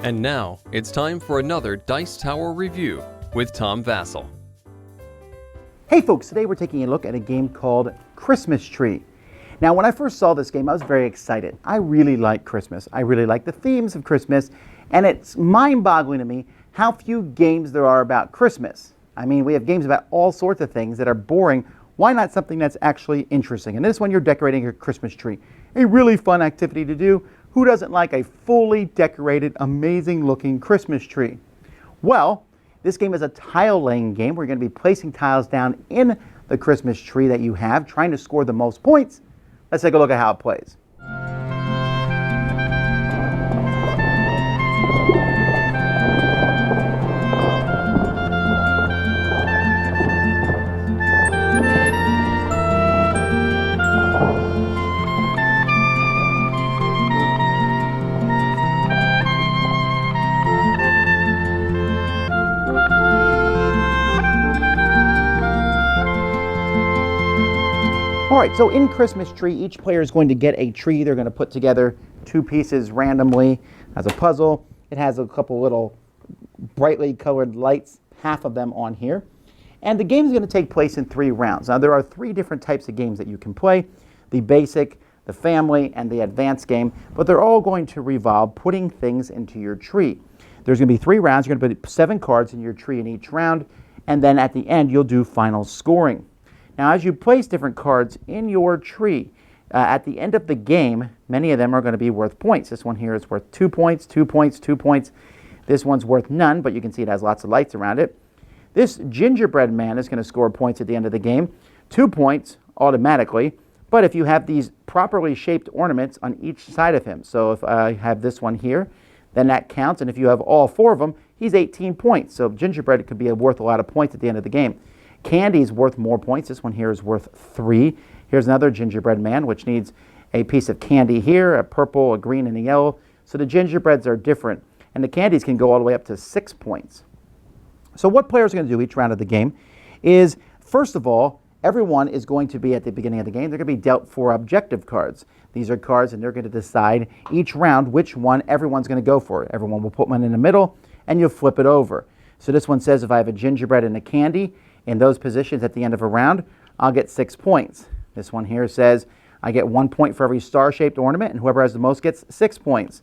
And now, it's time for another Dice Tower review with Tom Vasel. Hey folks, today we're taking a look at a game called Christmas Tree. Now when I first saw this game, I was very excited. I really like Christmas. I really like the themes of Christmas, and it's mind-boggling to me how few games there are about Christmas. I mean, we have games about all sorts of things that are boring. Why not something that's actually interesting? And this one, you're decorating your Christmas tree. A really fun activity to do. Who doesn't like a fully decorated, amazing-looking Christmas tree? Well, this game is a tile-laying game. We're going to be placing tiles down in the Christmas tree that you have, trying to score the most points. Let's take a look at how it plays. Alright, so in Christmas Tree, each player is going to get a tree. They're going to put together two pieces randomly as a puzzle. It has a couple little brightly colored lights, half of them on here. And the game is going to take place in 3 rounds. Now there are 3 different types of games that you can play. The basic, the family, and the advanced game. But they're all going to revolve putting things into your tree. There's going to be 3 rounds. You're going to put 7 cards in your tree in each round. And then at the end, you'll do final scoring. Now, as you place different cards in your tree, at the end of the game, many of them are going to be worth points. This one here is worth 2 points, 2 points, 2 points. This one's worth none, but you can see it has lots of lights around it. This gingerbread man is going to score points at the end of the game, 2 points automatically, but if you have these properly shaped ornaments on each side of him, so if I have this one here, then that counts, and if you have all 4 of them, he's 18 points. So gingerbread could be worth a lot of points at the end of the game. Candy is worth more points. This one here is worth 3. Here's another gingerbread man, which needs a piece of candy here, a purple, a green, and a yellow. So the gingerbreads are different. And the candies can go all the way up to 6 points. So what players are going to do each round of the game is, first of all, everyone is going to be at the beginning of the game, they're going to be dealt 4 objective cards. These are cards, and they're going to decide each round which one everyone's going to go for. Everyone will put one in the middle, and you'll flip it over. So this one says if I have a gingerbread and a candy, in those positions at the end of a round, I'll get 6 points. This one here says I get 1 point for every star-shaped ornament, and whoever has the most gets 6 points.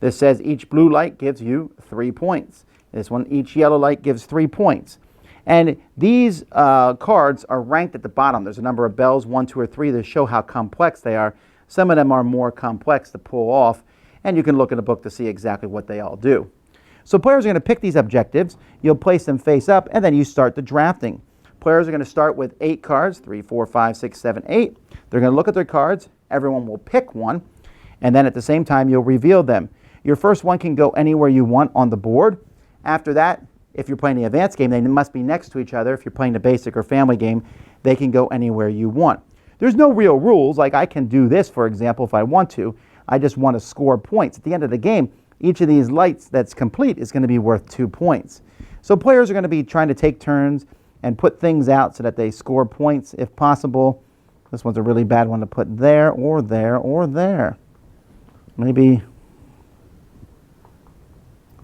This says each blue light gives you 3 points. This one, each yellow light gives 3 points. And these cards are ranked at the bottom. There's a number of bells, 1, 2, or 3, to show how complex they are. Some of them are more complex to pull off, and you can look in the book to see exactly what they all do. So players are going to pick these objectives, you'll place them face up, and then you start the drafting. Players are going to start with 8 cards, 3, 4, 5, 6, 7, 8. They're going to look at their cards, everyone will pick one, and then at the same time you'll reveal them. Your first one can go anywhere you want on the board. After that, if you're playing the advanced game, they must be next to each other. If you're playing the basic or family game, they can go anywhere you want. There's no real rules, like I can do this, for example, if I want to. I just want to score points. At the end of the game, each of these lights that's complete is going to be worth 2 points. So players are going to be trying to take turns and put things out so that they score points if possible. This one's a really bad one to put there or there or there. Maybe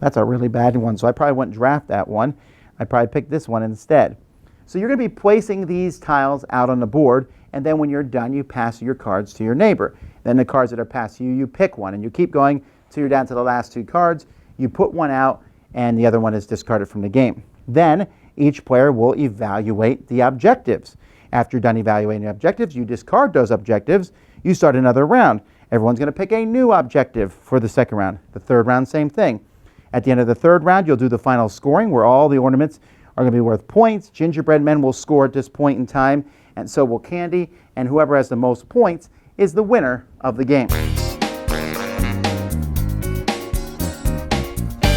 that's a really bad one, so I probably wouldn't draft that one. I'd probably pick this one instead. So you're going to be placing these tiles out on the board, and then when you're done, you pass your cards to your neighbor. Then the cards that are passed to you, you pick one, and you keep going till you're down to the last 2 cards. You put one out, and the other one is discarded from the game. Then each player will evaluate the objectives. After you're done evaluating the objectives, you discard those objectives. You start another round. Everyone's going to pick a new objective for the second round. The third round, same thing. At the end of the third round, you'll do the final scoring, where all the ornaments are going to be worth points. Gingerbread men will score at this point in time, and so will candy. And whoever has the most points is the winner of the game.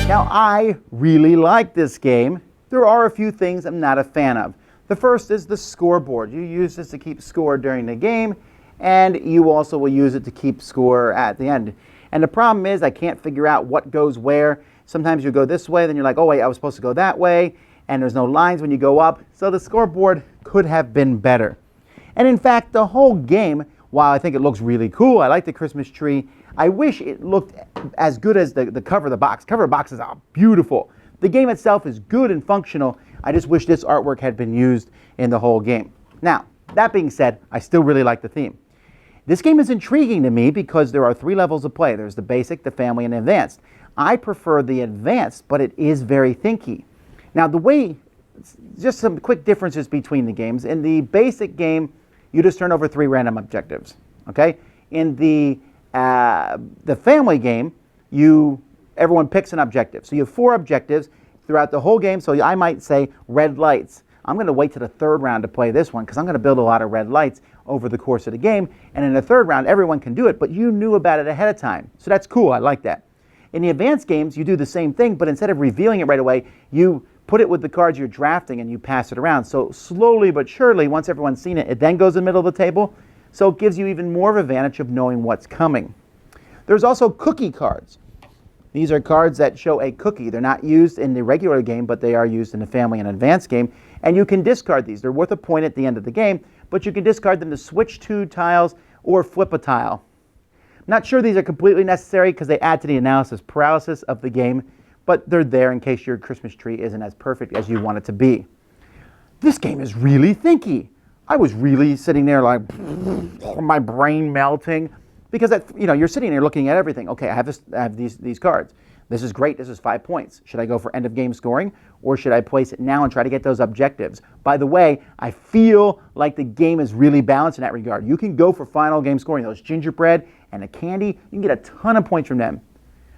Now, I really like this game. There are a few things I'm not a fan of. The first is the scoreboard. You use this to keep score during the game, and you also will use it to keep score at the end. And the problem is I can't figure out what goes where. Sometimes you go this way, then you're like, oh wait, I was supposed to go that way, and there's no lines when you go up. So the scoreboard could have been better. And in fact, the whole game while I think it looks really cool, I like the Christmas tree, I wish it looked as good as the cover of the box. Cover of the box is beautiful. The game itself is good and functional. I just wish this artwork had been used in the whole game. Now, that being said, I still really like the theme. This game is intriguing to me because there are 3 levels of play. There's the basic, the family, and advanced. I prefer the advanced, but it is very thinky. Now, just some quick differences between the games. In the basic game, you just turn over 3 random objectives. Okay? In the family game, everyone picks an objective. So you have 4 objectives throughout the whole game. So I might say red lights. I'm going to wait to the 3rd round to play this one because I'm going to build a lot of red lights over the course of the game. And in the 3rd round, everyone can do it, but you knew about it ahead of time. So that's cool. I like that. In the advanced games, you do the same thing, but instead of revealing it right away, you put it with the cards you're drafting and you pass it around. So slowly but surely, once everyone's seen it, it then goes in the middle of the table. So it gives you even more of an advantage of knowing what's coming. There's also cookie cards. These are cards that show a cookie. They're not used in the regular game, but they are used in the family and advanced game. And you can discard these. They're worth a point at the end of the game, but you can discard them to switch 2 tiles or flip a tile. I'm not sure these are completely necessary because they add to the analysis paralysis of the game, but they're there in case your Christmas tree isn't as perfect as you want it to be. This game is really thinky. I was really sitting there like, my brain melting. Because you're sitting there looking at everything. Okay, I have these cards. This is great. This is 5 points. Should I go for end of game scoring, or should I place it now and try to get those objectives? By the way, I feel like the game is really balanced in that regard. You can go for final game scoring. Those gingerbread and the candy, you can get a ton of points from them.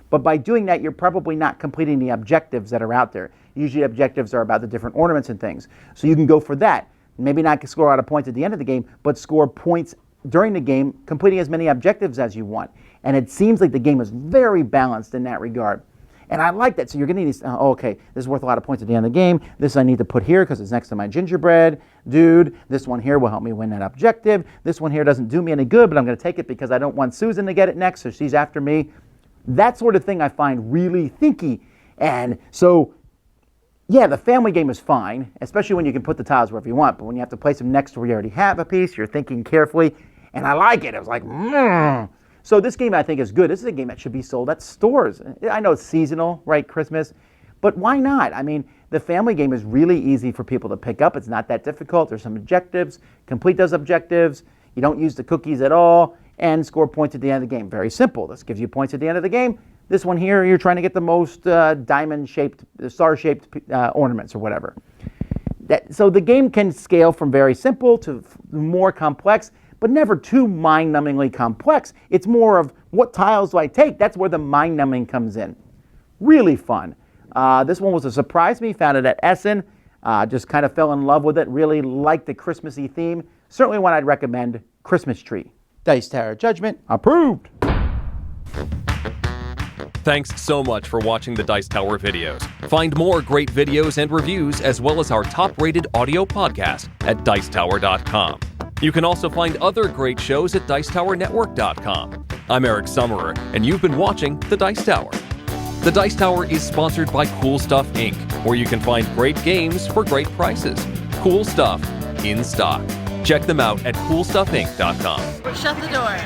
But by doing that, you're probably not completing the objectives that are out there. Usually objectives are about the different ornaments and things. So you can go for that. Maybe not score a lot of points at the end of the game, but score points during the game, completing as many objectives as you want. And it seems like the game is very balanced in that regard. And I like that. So you're getting these, okay, this is worth a lot of points at the end of the game. This I need to put here because it's next to my gingerbread. Dude, this one here will help me win that objective. This one here doesn't do me any good, but I'm going to take it because I don't want Susan to get it next, so she's after me. That sort of thing I find really thinky. And so, yeah, the family game is fine, especially when you can put the tiles wherever you want. But when you have to place them next to where you already have a piece, you're thinking carefully. And I like it. It was like, So this game I think is good. This is a game that should be sold at stores. I know it's seasonal, right, Christmas, but why not? I mean, the family game is really easy for people to pick up. It's not that difficult. There's some objectives. Complete those objectives. You don't use the cookies at all and score points at the end of the game. Very simple. This gives you points at the end of the game. This one here, you're trying to get the most diamond-shaped, star-shaped ornaments or whatever. So the game can scale from very simple to more complex, but never too mind-numbingly complex. It's more of what tiles do I take? That's where the mind-numbing comes in. Really fun. This one was a surprise to me. Found it at Essen. Just kind of fell in love with it. Really liked the Christmassy theme. Certainly one I'd recommend. Christmas Tree. Dice Tower Judgment approved. Thanks so much for watching the Dice Tower videos. Find more great videos and reviews as well as our top-rated audio podcast at Dicetower.com. You can also find other great shows at Dicetowernetwork.com. I'm Eric Summerer, and you've been watching The Dice Tower. The Dice Tower is sponsored by Cool Stuff Inc., where you can find great games for great prices. Cool stuff in stock. Check them out at CoolStuffInc.com. Shut the door.